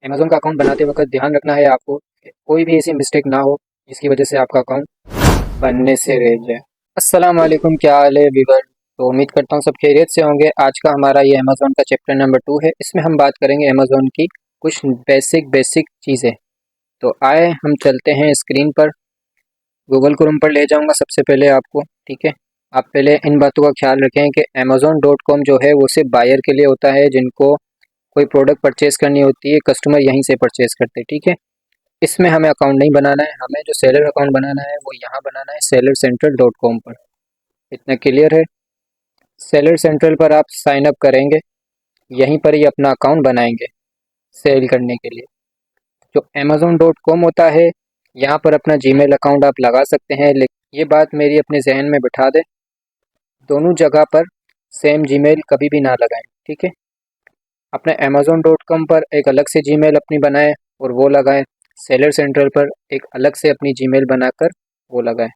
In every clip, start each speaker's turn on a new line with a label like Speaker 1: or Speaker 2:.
Speaker 1: Amazon का account बनाते वक्त ध्यान रखना है आपको कोई भी ऐसी मिस्टेक ना हो जिसकी वजह से आपका अकाउंट बनने से रह जाए। अस्सलाम वालेकुम, क्या हाल है वीवर। तो उम्मीद करता हूँ सब खैरियत से होंगे। आज का हमारा ये अमेज़न का चैप्टर नंबर 2 है। इसमें हम बात करेंगे अमेज़न की कुछ बेसिक चीज़ें। तो आए हम चलते हैं स्क्रीन पर। गूगल क्रोम पर ले जाऊंगा सबसे पहले आपको, ठीक है। आप पहले इन बातों का ख्याल रखें कि Amazon.com जो है वो सिर्फ बायर के लिए होता है, जिनको कोई प्रोडक्ट परचेज़ करनी होती है कस्टमर यहीं से परचेज़ करते हैं, ठीक है। इसमें हमें अकाउंट नहीं बनाना है, हमें जो सेलर अकाउंट बनाना है वो यहाँ बनाना है sellercentral.com पर। इतना क्लियर है। सेलर सेंट्रल पर आप साइन अप करेंगे, यहीं पर ही अपना अकाउंट बनाएंगे सेल करने के लिए। जो Amazon.com होता है यहाँ पर अपना जीमेल अकाउंट आप लगा सकते हैं, लेकिन ये बात मेरी अपने जहन में बिठा दें, दोनों जगह पर सेम जीमेल कभी भी ना लगाएं, ठीक है। अपने Amazon.com पर एक अलग से जीमेल अपनी बनाएं और वो लगाएं, सेलर सेंट्रल पर एक अलग से अपनी जीमेल बनाकर वो लगाएं।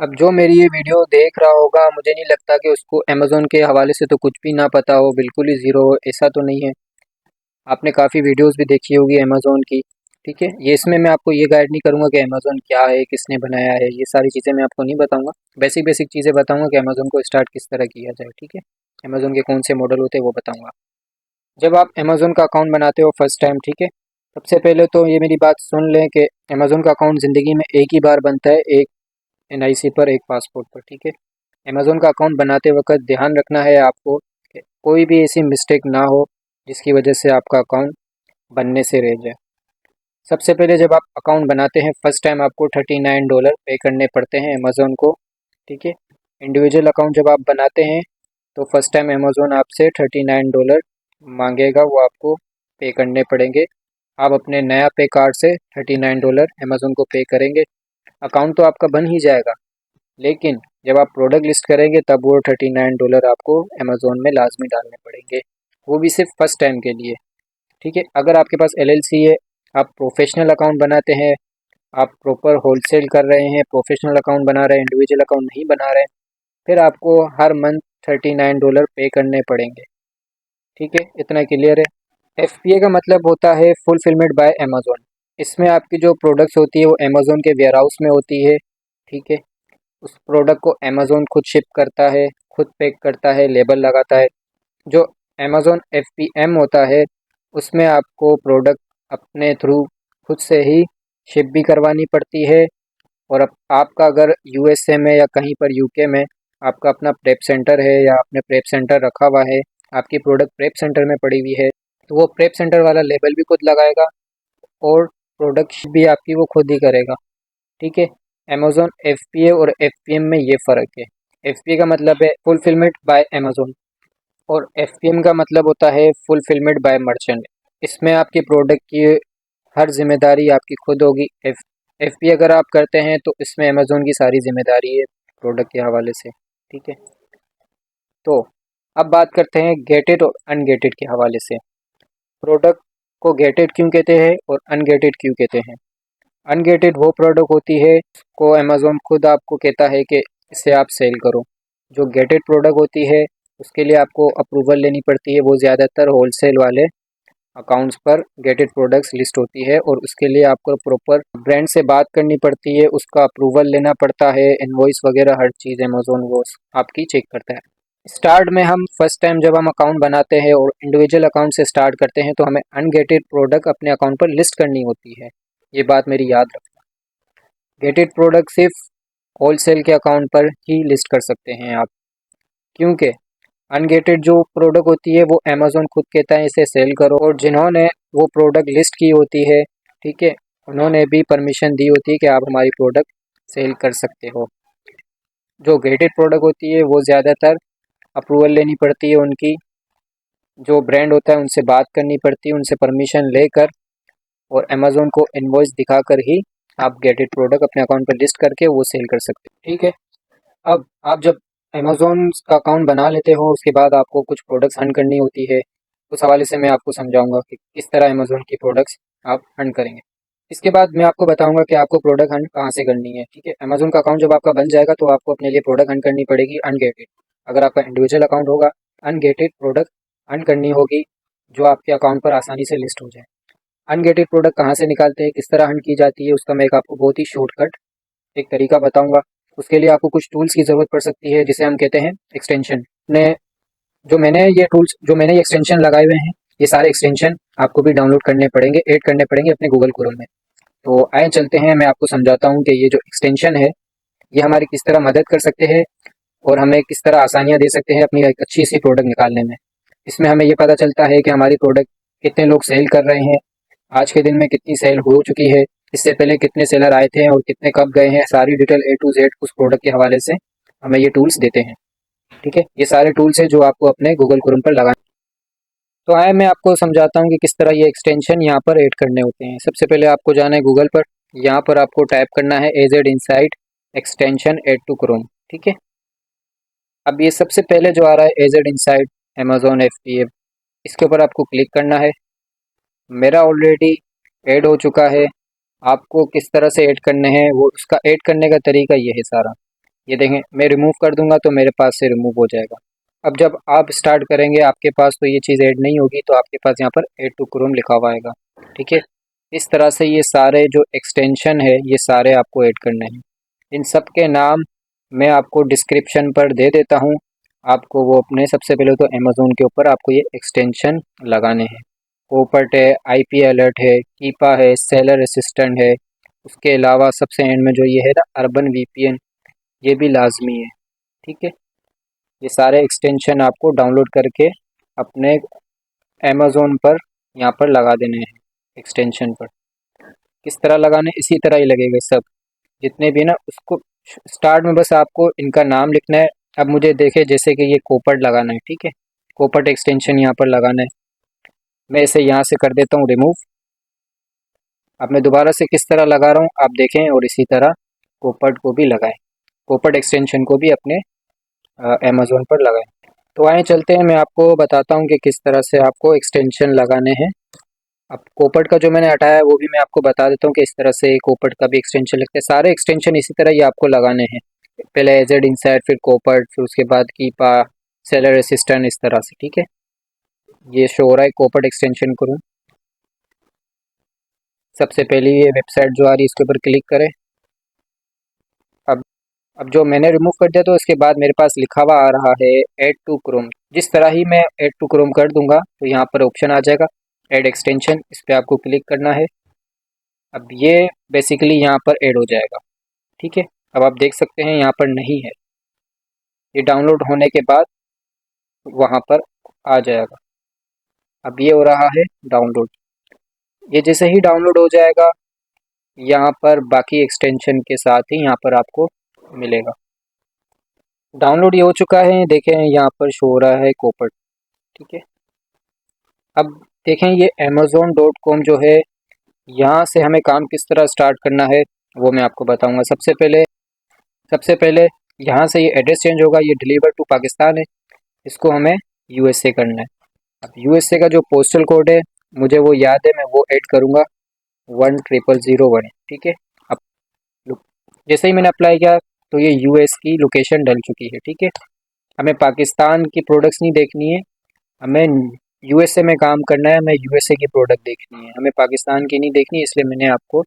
Speaker 1: अब जो मेरी ये वीडियो देख रहा होगा, मुझे नहीं लगता कि उसको Amazon के हवाले से तो कुछ भी ना पता हो, बिल्कुल ही ज़ीरो हो, ऐसा तो नहीं है। आपने काफ़ी वीडियोस भी देखी होगी Amazon की, ठीक है। ये इसमें मैं आपको ये गाइड नहीं करूँगा कि Amazon क्या है, किसने बनाया है, ये सारी चीज़ें मैं आपको नहीं बताऊँगा। बेसिक चीज़ें बताऊँगा कि Amazon को स्टार्ट किस तरह किया जाए, ठीक है। Amazon के कौन से मॉडल होते हैं वो बताऊँगा। जब आप Amazon का अकाउंट बनाते हो फर्स्ट टाइम, ठीक है, सबसे पहले तो ये मेरी बात सुन लें कि Amazon का अकाउंट ज़िंदगी में एक ही बार बनता है, एक NIC पर, एक पासपोर्ट पर, ठीक है। Amazon का अकाउंट बनाते वक्त ध्यान रखना है आपको कि कोई भी ऐसी मिस्टेक ना हो जिसकी वजह से आपका अकाउंट बनने से रह जाए। सबसे पहले जब आप अकाउंट बनाते हैं फर्स्ट टाइम आपको $39 पे करने पड़ते हैं अमेज़न को, ठीक है। इंडिविजुअल अकाउंट जब आप बनाते हैं तो फर्स्ट टाइम अमेज़न आपसे $39 मांगेगा, वो आपको पे करने पड़ेंगे। आप अपने नया पे कार्ड से $39 अमेज़न को पे करेंगे, अकाउंट तो आपका बन ही जाएगा। लेकिन जब आप प्रोडक्ट लिस्ट करेंगे तब वो $39 आपको अमेज़न में लाजमी डालने पड़ेंगे, वो भी सिर्फ फर्स्ट टाइम के लिए, ठीक है। अगर आपके पास LLC है, आप प्रोफेशनल अकाउंट बनाते हैं, आप प्रॉपर होलसेल कर रहे हैं, प्रोफेशनल अकाउंट बना रहे हैं, इंडिविजुअल अकाउंट नहीं बना रहे हैं, फिर आपको हर मंथ $39 पे करने पड़ेंगे, ठीक है। इतना क्लियर है। FBA का मतलब होता है फुलफिलमेंट बाय अमेज़न। इसमें आपकी जो प्रोडक्ट्स होती है वो अमेज़न के वेयर हाउस में होती है, ठीक है। उस प्रोडक्ट को अमेज़न खुद शिप करता है, खुद पैक करता है, लेबल लगाता है। जो अमेज़न FBM होता है उसमें आपको प्रोडक्ट अपने थ्रू खुद से ही शिप भी करवानी पड़ती है। और अब आपका अगर USA में या कहीं पर UK में आपका अपना प्रेप सेंटर है या आपने प्रेप सेंटर रखा हुआ है, आपकी प्रोडक्ट प्रेप सेंटर में पड़ी हुई है, तो वो प्रेप सेंटर वाला लेबल भी खुद लगाएगा और प्रोडक्ट भी आपकी वो खुद ही करेगा, ठीक है। अमेज़न FBA और FBM में ये फ़र्क है। FBA का मतलब है फुलफिलमेंट बाय अमेज़न और FBM का मतलब होता है फुलफिलमेंट बाय मर्चेंट। इसमें आपके प्रोडक्ट की हर जिम्मेदारी आपकी खुद होगी। FBA अगर आप करते हैं तो इसमें अमेज़न की सारी जिम्मेदारी है प्रोडक्ट के हवाले से, ठीक है। तो अब बात करते हैं गेटेड और अनगेटेड के हवाले से। प्रोडक्ट को गेटेड क्यों कहते हैं और अनगेटेड क्यों कहते हैं। अनगेटेड वो प्रोडक्ट होती है को अमेज़न खुद आपको कहता है कि इसे आप सेल करो। जो गेटेड प्रोडक्ट होती है उसके लिए आपको अप्रूवल लेनी पड़ती है, वो ज़्यादातर होलसेल वाले अकाउंट्स पर गेटेड प्रोडक्ट्स लिस्ट होती है और उसके लिए आपको प्रॉपर ब्रांड से बात करनी पड़ती है, उसका अप्रूवल लेना पड़ता है, इनवॉइस वगैरह हर चीज़ अमेज़न वो आपकी चेक करता है। स्टार्ट में हम फर्स्ट टाइम जब हम अकाउंट बनाते हैं और इंडिविजुअल अकाउंट से स्टार्ट करते हैं तो हमें अनगेटेड प्रोडक्ट अपने अकाउंट पर लिस्ट करनी होती है, ये बात मेरी याद रखना। गेटेड प्रोडक्ट सिर्फ होलसेल के अकाउंट पर ही लिस्ट कर सकते हैं आप, क्योंकि अनगेटेड जो प्रोडक्ट होती है वो अमेज़न खुद कहता है इसे सेल करो, और जिन्होंने वो प्रोडक्ट लिस्ट की होती है, ठीक है, उन्होंने भी परमिशन दी होती है कि आप हमारी प्रोडक्ट सेल कर सकते हो। जो गेटेड प्रोडक्ट होती है वो ज़्यादातर अप्रूवल लेनी पड़ती है, उनकी जो ब्रांड होता है उनसे बात करनी पड़ती है, उनसे परमिशन लेकर, और अमेज़न को इनवॉइस दिखाकर ही आप गेटेड प्रोडक्ट अपने अकाउंट पर लिस्ट करके वो सेल कर सकते हो, ठीक है। अब आप जब अमेज़न का अकाउंट बना लेते हो उसके बाद आपको कुछ प्रोडक्ट्स हंट करनी होती है। उस हवाले से मैं आपको समझाऊंगा कि किस तरह अमेज़न की प्रोडक्ट्स आप हंट करेंगे। इसके बाद मैं आपको बताऊंगा कि आपको प्रोडक्ट हंट कहाँ से करनी है, ठीक है। अमेज़न का अकाउंट जब आपका बन जाएगा तो आपको अपने लिए प्रोडक्ट हंट करनी पड़ेगी अनगेटेड। अगर आपका इंडिविजुअल अकाउंट होगा, अनगेटेड प्रोडक्ट अर्न करनी होगी, जो आपके अकाउंट पर आसानी से लिस्ट हो जाए। अनगेटेड प्रोडक्ट कहाँ से निकालते हैं, किस तरह अर्न की जाती है, उसका मैं एक आपको बहुत ही शॉर्टकट एक तरीका बताऊंगा। उसके लिए आपको कुछ टूल्स की ज़रूरत पड़ सकती है, जिसे हम कहते हैं एक्सटेंशन। ने जो मैंने ये एक्सटेंशन लगाए हुए हैं, ये सारे एक्सटेंशन आपको भी डाउनलोड करने पड़ेंगे, ऐड करने पड़ेंगे अपने गूगल क्रोम में। तो आए चलते हैं, मैं आपको समझाता हूँ कि ये जो एक्सटेंशन है, ये हमारी किस तरह मदद कर सकते हैं और हमें किस तरह आसानियाँ दे सकते हैं अपनी एक अच्छी सी प्रोडक्ट निकालने में। इसमें हमें ये पता चलता है कि हमारी प्रोडक्ट कितने लोग सेल कर रहे हैं, आज के दिन में कितनी सेल हो चुकी है, इससे पहले कितने सेलर आए थे और कितने कब गए हैं, सारी डिटेल ए टू जेड उस प्रोडक्ट के हवाले से हमें ये टूल्स देते हैं। ठीक है, ये सारे टूल्स हैं जो आपको अपने गूगल क्रोम पर लगाए। तो आए मैं आपको समझाता हूँ कि किस तरह ये एक्सटेंशन यहाँ पर ऐड करने होते हैं। सबसे पहले आपको जाना है गूगल पर, यहाँ पर आपको टाइप करना है AZ insight extension add to Chrome. ठीक है, अब ये सबसे पहले जो आ रहा है AZ इनसाइट अमेजोन FBA, इसके ऊपर आपको क्लिक करना है। मेरा ऑलरेडी ऐड हो चुका है। आपको किस तरह से ऐड करने हैं, वो उसका ऐड करने का तरीका ये है सारा। ये देखें, मैं रिमूव कर दूंगा तो मेरे पास से रिमूव हो जाएगा। अब जब आप स्टार्ट करेंगे आपके पास तो ये चीज़ ऐड नहीं होगी, तो आपके पास यहाँ पर ऐड टू क्रोम लिखा हुआ आएगा। ठीक है, इस तरह से ये सारे जो एक्सटेंशन है ये सारे आपको ऐड करने हैं। इन सब के नाम मैं आपको डिस्क्रिप्शन पर दे देता हूँ। आपको वो अपने सबसे पहले तो अमेज़ोन के ऊपर आपको ये एक्सटेंशन लगाने हैं। पोपट है, IP अलर्ट है, कीपा है, सेलर असिस्टेंट है। उसके अलावा सबसे एंड में जो ये है ना अर्बन VPN, ये भी लाजमी है। ठीक है, ये सारे एक्सटेंशन आपको डाउनलोड करके अपने अमेज़ोन पर यहाँ पर लगा देने हैं। एक्सटेंशन पर किस तरह लगाने, इसी तरह ही लगेगा सब जितने भी ना, उसको स्टार्ट में बस आपको इनका नाम लिखना है। अब मुझे देखे जैसे कि ये कोपट लगाना है, ठीक है, कोपट एक्सटेंशन यहाँ पर लगाना है। मैं इसे यहाँ से कर देता हूँ रिमूव। अब मैं दोबारा से किस तरह लगा रहा हूँ आप देखें, और इसी तरह कोपट को भी लगाएं, कोपट एक्सटेंशन को भी अपने अमेज़ोन पर लगाएं। तो आए चलते हैं, मैं आपको बताता हूँ कि किस तरह से आपको एक्सटेंशन लगाने हैं। अब कोपट का जो मैंने हटाया है वो भी मैं आपको बता देता हूँ कि इस तरह से कोपट का भी एक्सटेंशन लगता है। सारे एक्सटेंशन इसी तरह ही आपको लगाने हैं, पहले AZ इनसाइट, फिर कोपट, फिर उसके बाद कीपा, सेलर असिस्टेंट, इस तरह से। ठीक है, ये शो हो रहा है कोपट एक्सटेंशन करूँ। सबसे पहले ये वेबसाइट जो आ रही है इसके ऊपर क्लिक करें। अब अब जो मैंने रिमूव कर दिया तो इसके बाद मेरे पास लिखा हुआ आ रहा है ऐड टू क्रोम। जिस तरह ही मैं ऐड टू क्रोम कर दूंगा तो यहाँ पर ऑप्शन आ जाएगा ऐड एक्सटेंशन, इस पर आपको क्लिक करना है। अब ये बेसिकली यहाँ पर ऐड हो जाएगा। ठीक है, अब आप देख सकते हैं यहाँ पर नहीं है, ये डाउनलोड होने के बाद वहाँ पर आ जाएगा। अब ये हो रहा है डाउनलोड। ये जैसे ही डाउनलोड हो जाएगा यहाँ पर बाकी एक्सटेंशन के साथ ही यहाँ पर आपको मिलेगा। डाउनलोड ये हो चुका है, देखें यहाँ पर शो हो रहा है कोपट। ठीक है, अब देखें ये amazon.com जो है, यहाँ से हमें काम किस तरह स्टार्ट करना है वो मैं आपको बताऊंगा। सबसे पहले यहाँ से ये एड्रेस चेंज होगा, ये डिलीवर टू पाकिस्तान है, इसको हमें USA करना है। अब USA का जो पोस्टल कोड है मुझे वो याद है, मैं वो ऐड करूँगा 10001। ठीक है, अब जैसे ही मैंने अप्लाई किया तो ये US की लोकेशन डल चुकी है। ठीक है, हमें पाकिस्तान की प्रोडक्ट्स नहीं देखनी है, हमें USA में काम करना है, हमें USA की प्रोडक्ट देखनी है, हमें पाकिस्तान की नहीं देखनी। इसलिए मैंने आपको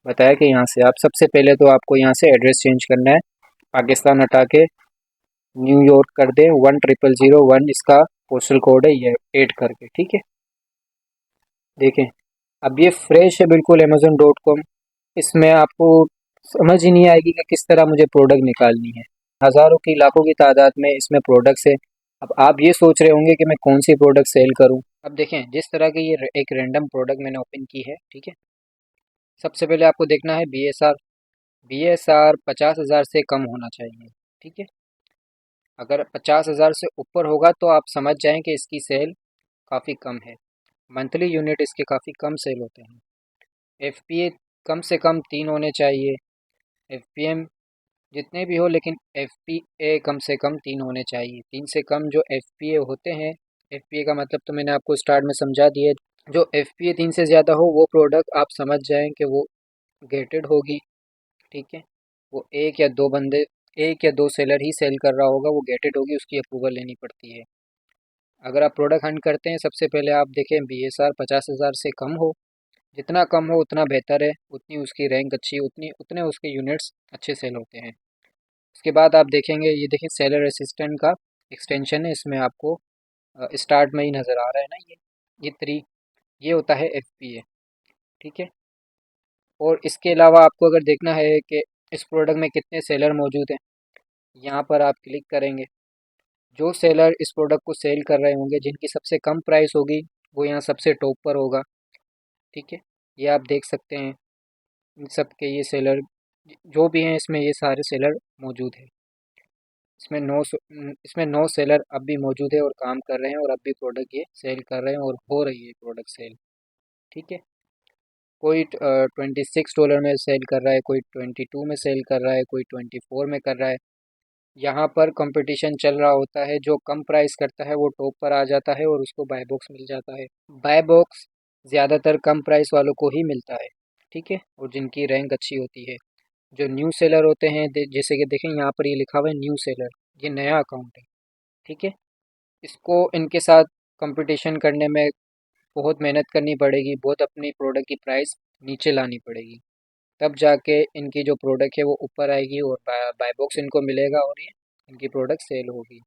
Speaker 1: बताया कि यहाँ से आप सबसे पहले तो आपको यहाँ से एड्रेस चेंज करना है, पाकिस्तान हटा के न्यूयॉर्क कर दें, 10001 इसका पोस्टल कोड है, ये ऐड करके। ठीक है, देखें अब ये फ्रेश है बिल्कुल amazon.com। इसमें आपको समझ ही नहीं आएगी कि किस तरह मुझे प्रोडक्ट निकालनी है। हज़ारों की लाखों की तादाद में इसमें प्रोडक्ट्स है। अब आप ये सोच रहे होंगे कि मैं कौन सी प्रोडक्ट सेल करूं। अब देखें, जिस तरह की ये एक रैंडम प्रोडक्ट मैंने ओपन की है, ठीक है, सबसे पहले आपको देखना है BSR 50,000 से कम होना चाहिए। ठीक है, अगर 50,000 से ऊपर होगा तो आप समझ जाएं कि इसकी सेल काफ़ी कम है। मंथली यूनिट इसके काफ़ी कम सेल होते हैं। FPA कम से कम 3 होने चाहिए, FPM जितने भी हो, लेकिन FPA कम से कम 3 होने चाहिए। 3 से कम जो FPA होते हैं, FPA का मतलब तो मैंने आपको स्टार्ट में समझा दिया। जो FPA 3 से ज़्यादा हो वो प्रोडक्ट आप समझ जाएं कि वो गेटेड होगी। ठीक है, वो एक या दो सेलर ही सेल कर रहा होगा, वो गेटेड होगी, उसकी अप्रूवल लेनी पड़ती है। अगर आप प्रोडक्ट हंट करते हैं, सबसे पहले आप देखें BSR 50,000 से कम हो। जितना कम हो उतना बेहतर है, उतनी उसकी रैंक अच्छी, उतने उसके यूनिट्स अच्छे सेल होते हैं। उसके बाद आप देखेंगे, ये देखिए सेलर असिस्टेंट का एक्सटेंशन है, इसमें आपको स्टार्ट में ही नज़र आ रहा है ना, ये 3, ये होता है FPA। ठीक है। और इसके अलावा आपको अगर देखना है कि इस प्रोडक्ट में कितने सेलर मौजूद हैं, यहाँ पर आप क्लिक करेंगे। जो सेलर इस प्रोडक्ट को सेल कर रहे होंगे, जिनकी सबसे कम प्राइस होगी, वो यहाँ सबसे टॉप पर होगा। ठीक है, ये आप देख सकते हैं, इन सब के ये सेलर जो भी हैं, इसमें ये सारे सेलर मौजूद हैं। इसमें 9 सेलर अब भी मौजूद है और काम कर रहे हैं, और अब भी प्रोडक्ट ये सेल कर रहे हैं और हो रही है प्रोडक्ट सेल। ठीक है। कोई $26 में सेल कर रहा है, कोई 22 में सेल कर रहा है, कोई 24 में कर रहा है। यहाँ पर कंपटीशन चल रहा होता है, जो कम प्राइस करता है वो टॉप पर आ जाता है और उसको बाय बॉक्स मिल जाता है। बाय बॉक्स ज़्यादातर कम प्राइस वालों को ही मिलता है। ठीक है, और जिनकी रैंक अच्छी होती है। जो न्यू सेलर होते हैं, जैसे कि देखें यहाँ पर ये लिखा हुआ है न्यू सेलर, ये नया अकाउंट है। ठीक है, इसको इनके साथ कंपटीशन करने में बहुत मेहनत करनी पड़ेगी, बहुत अपनी प्रोडक्ट की प्राइस नीचे लानी पड़ेगी, तब जाके इनकी जो प्रोडक्ट है वो ऊपर आएगी और बाय बॉक्स इनको मिलेगा और ये इनकी प्रोडक्ट सेल होगी।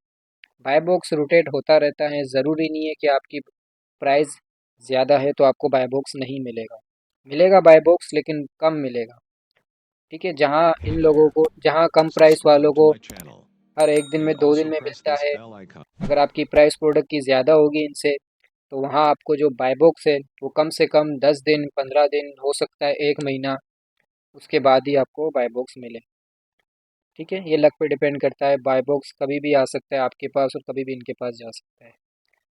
Speaker 1: बाय बॉक्स रोटेट होता रहता है, ज़रूरी नहीं है कि आपकी प्राइस ज़्यादा है तो आपको बाय बॉक्स नहीं मिलेगा। मिलेगा बाय बॉक्स, लेकिन कम मिलेगा। ठीक है, जहाँ कम प्राइस वालों को हर एक दिन में 2 दिन में मिलता है, अगर आपकी प्राइस प्रोडक्ट की ज़्यादा होगी इनसे, तो वहाँ आपको जो बाय बॉक्स है वो कम से कम 10 दिन, 15 दिन, हो सकता है 1 महीना, उसके बाद ही आपको बाय बॉक्स मिले। ठीक है, ये लक पे डिपेंड करता है, बाय बॉक्स कभी भी आ सकता है आपके पास और कभी भी इनके पास जा सकता है।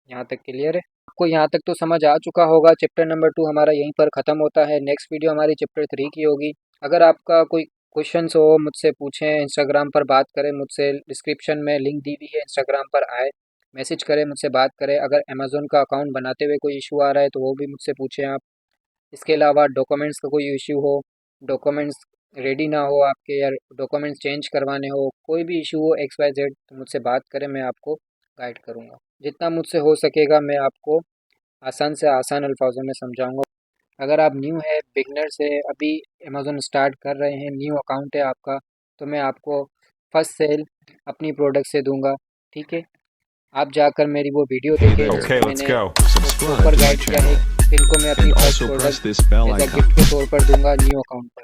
Speaker 1: यहाँ तक क्लियर है? आपको यहाँ तक तो समझ आ चुका होगा। चैप्टर नंबर 2 हमारा यहीं पर ख़त्म होता है। नेक्स्ट वीडियो हमारी चैप्टर 3 की होगी। अगर आपका कोई क्वेश्चंस हो, मुझसे पूछें, इंस्टाग्राम पर बात करें मुझसे, डिस्क्रिप्शन में लिंक दी हुई है, इंस्टाग्राम पर आए, मैसेज करें, मुझसे बात करें। अगर अमेज़ोन का अकाउंट बनाते हुए कोई इशू आ रहा है तो वो भी मुझसे पूछें आप। इसके अलावा डॉक्यूमेंट्स का कोई इशू हो, डॉक्यूमेंट्स रेडी ना हो आपके, या डॉक्यूमेंट्स चेंज करवाने हो, कोई भी इशू हो XYZ, तो मुझसे बात करें, मैं आपको गाइड करूँगा। जितना मुझसे हो सकेगा मैं आपको आसान से आसान अल्फाजों में समझाऊँगा। अगर आप न्यू है, बिगनर्स है, अभी अमेज़न स्टार्ट कर रहे हैं, न्यू अकाउंट है आपका, तो मैं आपको फर्स्ट सेल अपनी प्रोडक्ट से दूंगा। ठीक है, आप जाकर मेरी वो वीडियो देखें
Speaker 2: Okay,
Speaker 1: जिसमें
Speaker 2: let's
Speaker 1: मैंने
Speaker 2: go.
Speaker 1: Proper
Speaker 2: Subscribe to the
Speaker 1: guide किया है
Speaker 2: channel
Speaker 1: कि इनको मैं
Speaker 2: and
Speaker 1: अपनी first
Speaker 2: also press
Speaker 1: product
Speaker 2: this bell
Speaker 1: as a
Speaker 2: icon.
Speaker 1: Gift के तौर पर दूंगा न्यू अकाउंट पर।